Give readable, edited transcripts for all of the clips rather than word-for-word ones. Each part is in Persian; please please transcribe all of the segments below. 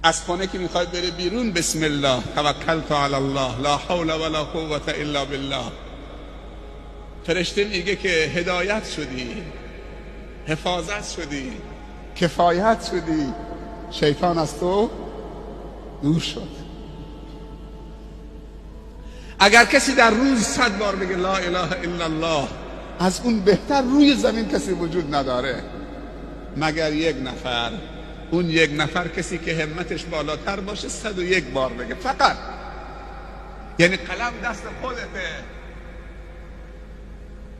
از خانه که میخواد بره بیرون، بسم الله توکلت علی الله لا حول ولا قوة الا بالله. فرشته میگه که هدایت شدی، حفاظت شدی، کفایت شدی، شیطان از تو دور شد. اگر کسی در روز 100 بار بگه لا اله الا الله، از اون بهتر روی زمین کسی وجود نداره مگر یک نفر. اون یک نفر کسی که همتش بالاتر باشه 101 بار بگه فقط. یعنی قلم دست خودته،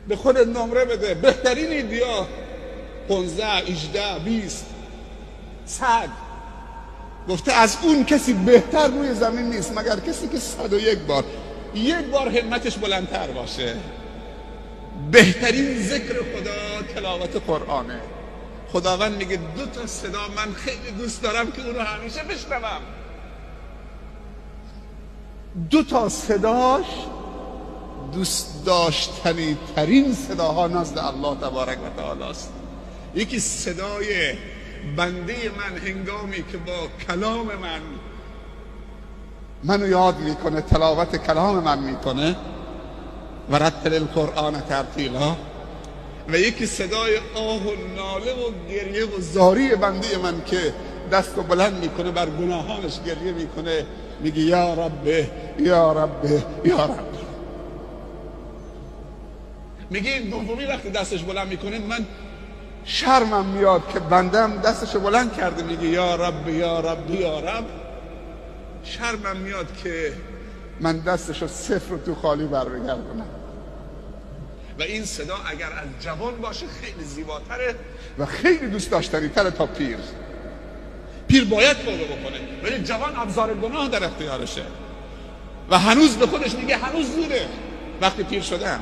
به خودت نمره بده. بهترین ایدیا 15 18 20 100 گفته از اون کسی بهتر روی زمین نیست مگر کسی که 101 بار، یک بار همتش بلندتر باشه. بهترین ذکر خدا تلاوت قرآنه. خداوند میگه 2 تا صدا من خیلی دوست دارم که اونو همیشه بشنوم. 2 تا صداش دوست داشتنی ترین صداها نزد الله تبارک و تعالی است. یکی صدای بنده من هنگامی که با کلام منو یاد میکنه، تلاوت کلام من میکنه، و رتل القرآن ترتیلا. و یکی صدای آه و ناله و گریه و زاری بنده من که دست رو بلند میکنه بر گناهانش گریه میکنه، میگه یا رب یا رب یا رب. میگه این دومی وقتی دستش بلند میکنه من شرمم میاد که بندم دستش بلند کرده میگه یا رب یا رب یا رب. شرمم میاد که من دستشو صفر و تو خالی بر بگردونم. و این صدا اگر از جوان باشه خیلی زیباتره و خیلی دوست داشتنی تره تا پیر. پیر باید توبه بکنه ولی جوان ابزار گناه در اختیارشه و هنوز به خودش میگه هنوز زوده وقتی پیر شدم.